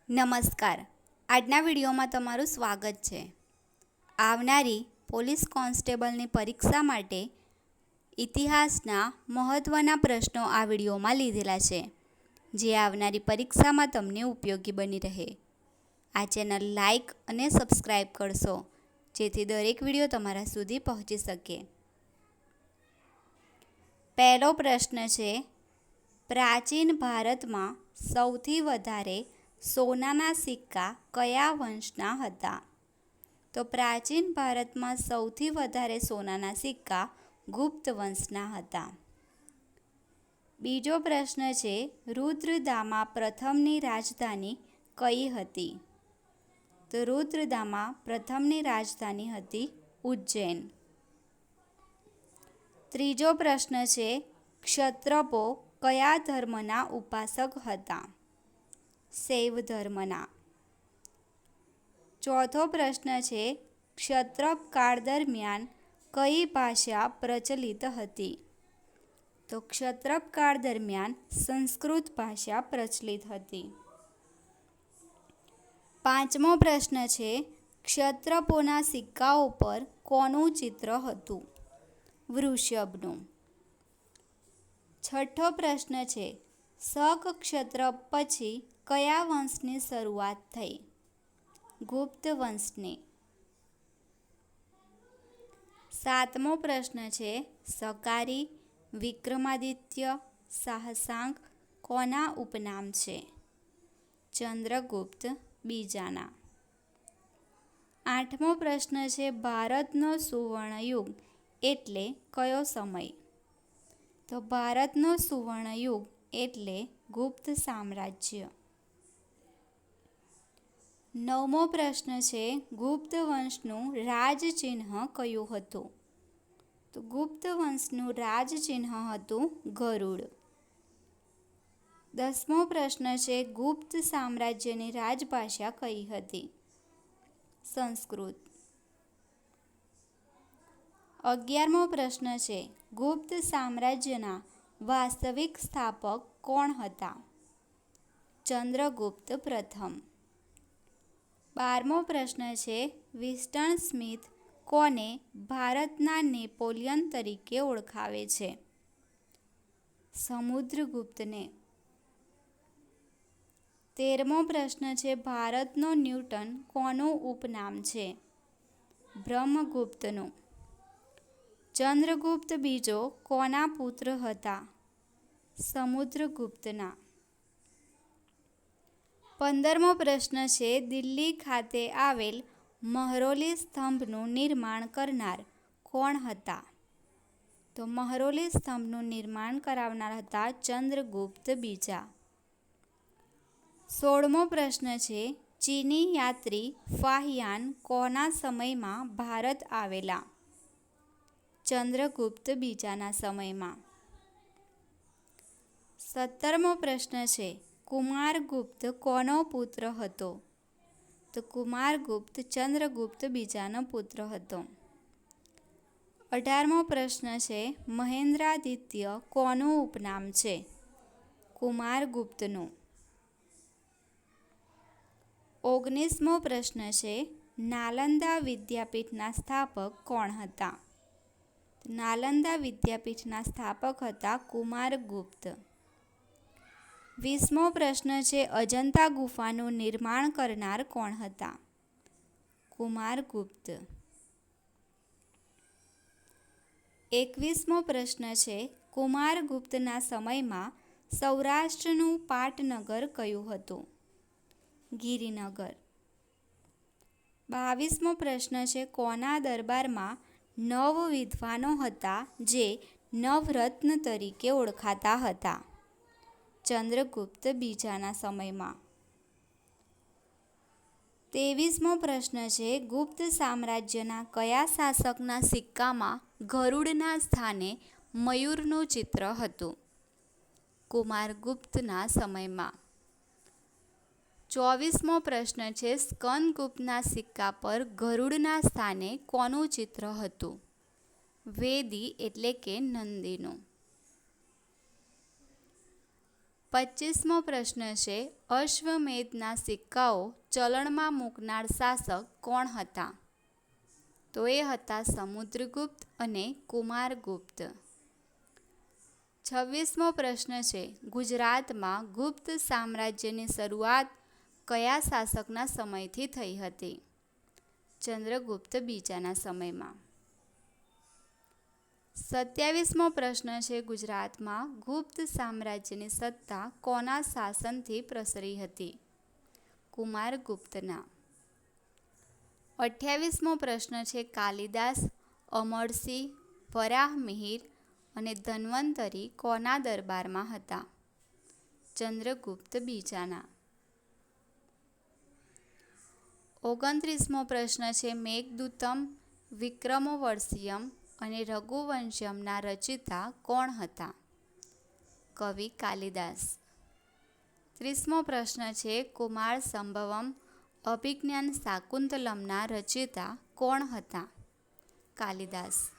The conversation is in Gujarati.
નમસ્કાર. આજના વિડીયોમાં તમારું સ્વાગત છે. આવનારી પોલીસ કોન્સ્ટેબલની પરીક્ષા માટે ઇતિહાસના મહત્ત્વના પ્રશ્નો આ વિડીયોમાં લીધેલા છે, જે આવનારી પરીક્ષામાં તમને ઉપયોગી બની રહે. આ ચેનલ લાઈક અને સબસ્ક્રાઈબ કરશો, જેથી દરેક વિડીયો તમારા સુધી પહોંચી શકે. પહેલો પ્રશ્ન છે, પ્રાચીન ભારતમાં સૌથી વધારે સોનાના સિક્કા કયા વંશના હતા? તો પ્રાચીન ભારતમાં સૌથી વધારે સોનાના સિક્કા ગુપ્ત વંશના હતા. બીજો પ્રશ્ન છે, રુદ્રદામા પ્રથમની રાજધાની કઈ હતી? તો રુદ્રદામા પ્રથમની રાજધાની હતી ઉજ્જૈન. ત્રીજો પ્રશ્ન છે, ક્ષત્રપો કયા ધર્મના ઉપાસક હતા? શૈવ ધર્મના. ચોથો પ્રશ્ન છે, ક્ષત્રપ કાળ દરમિયાન કઈ ભાષા પ્રચલિત હતી? તો ક્ષત્રપ કાળ દરમિયાન સંસ્કૃત ભાષા પ્રચલિત હતી. પાંચમો પ્રશ્ન છે, ક્ષત્રપોના સિક્કાઓ પર કોનું ચિત્ર હતું? વૃષભનું. છઠ્ઠો પ્રશ્ન છે, શક ક્ષત્રપ પછી કયા વંશની શરૂઆત થઈ? ગુપ્ત વંશની. સાતમો પ્રશ્ન છે, સકારી, વિક્રમાદિત્ય, શાહસાંગ કોના ઉપનામ છે? ચંદ્રગુપ્ત બીજાના. આઠમો પ્રશ્ન છે, ભારતનો સુવર્ણયુગ એટલે કયો સમય? તો ભારતનો સુવર્ણયુગ એટલે ગુપ્ત સામ્રાજ્ય. નવમો પ્રશ્ન છે, ગુપ્ત વંશનું રાજચિહ્ન કયું હતું? તો ગુપ્ત વંશનું રાજચિહ્ન હતું ગરુડ. 10મો પ્રશ્ન છે, ગુપ્ત સામ્રાજ્યની રાજભાષા કઈ હતી? સંસ્કૃત. 11મો પ્રશ્ન છે, ગુપ્ત સામ્રાજ્યના વાસ્તવિક સ્થાપક કોણ હતા? ચંદ્રગુપ્ત પ્રથમ. 12મો પ્રશ્ન છે, વિન્સ્ટન સ્મિથ કોને ભારતના નેપોલિયન તરીકે ઓળખાવે છે? સમુદ્રગુપ્તને. 13મો પ્રશ્ન છે, ભારતનો ન્યૂટન કોનું ઉપનામ છે? બ્રહ્મગુપ્તનું. ચંદ્રગુપ્ત બીજો કોના પુત્ર હતા? સમુદ્રગુપ્તના. 15મો પ્રશ્ન છે, દિલ્હી ખાતે આવેલ મહરૌલી સ્તંભનું નિર્માણ કરનાર કોણ હતા? તો મહરૌલી સ્તંભનું નિર્માણ કરાવનાર હતા ચંદ્રગુપ્ત બીજા. 16મો પ્રશ્ન છે, ચીની યાત્રી ફાહિયાન કોના સમયમાં ભારત આવેલા? ચંદ્રગુપ્ત બીજાના સમયમાં. 17મો પ્રશ્ન છે, કુમારગુપ્ત કોનો પુત્ર હતો? તો કુમારગુપ્ત ચંદ્રગુપ્ત બીજાનો પુત્ર હતો. 18મો પ્રશ્ન છે, મહેન્દ્રાદિત્ય કોનું ઉપનામ છે? કુમારગુપ્તનું. 19મો પ્રશ્ન છે, નાલંદા વિદ્યાપીઠના સ્થાપક કોણ હતા? નાલંદા વિદ્યાપીઠના સ્થાપક હતા કુમારગુપ્ત. 20મો પ્રશ્ન છે, અજંતા ગુફાનું નિર્માણ કરનાર કોણ હતા? કુમારગુપ્ત. 21મો પ્રશ્ન છે, કુમારગુપ્તના સમયમાં સૌરાષ્ટ્રનું પાટનગર કયું હતું? ગિરિનગર. 22મો પ્રશ્ન છે, કોના દરબારમાં 9 વિદ્વાનો હતા જે નવરત્ન તરીકે ઓળખાતા હતા? ચંદ્રગુપ્ત બીજાના સમયમાં. 23મો પ્રશ્ન છે, ગુપ્ત સામ્રાજ્યના કયા શાસકના સિક્કામાં ગરુડના સ્થાને મયુરનું ચિત્ર હતું? કુમારગુપ્તના સમયમાં. 24મો પ્રશ્ન છે, સ્કંદગુપ્તના સિક્કા પર ગરુડના સ્થાને કોનું ચિત્ર હતું? વેદી એટલે કે નંદીનું. 25મો પ્રશ્ન છે, અશ્વમેધના સિક્કાઓ ચલણમાં મૂકનાર શાસક કોણ હતા? તો એ હતા સમુદ્રગુપ્ત અને કુમારગુપ્ત. 26મો પ્રશ્ન છે, ગુજરાતમાં ગુપ્ત સામ્રાજ્યની શરૂઆત કયા શાસકના સમયથી થઈ હતી? ચંદ્રગુપ્ત બીજાના સમયમાં. 27મો પ્રશ્ન છે, ગુજરાતમાં ગુપ્ત સામ્રાજ્યની સત્તા કોના શાસનથી પ્રસરી હતી? કુમારગુપ્તના. 28મો પ્રશ્ન છે, કાલિદાસ, અમરસિંહ, વરાહમિહિર અને ધન્વંતરી કોના દરબારમાં હતા? ચંદ્રગુપ્ત બીજાના. 29મો પ્રશ્ન છે, મેઘદૂતમ, વિક્રમોર્વશિયમ અને રઘુવંશમના રચયિતા કોણ હતા? કવિ કાલિદાસ. 30મો પ્રશ્ન છે, કુમાર સંભવમ, અભિજ્ઞાન શાકુંતલમના રચયિતા કોણ હતા? કાલિદાસ.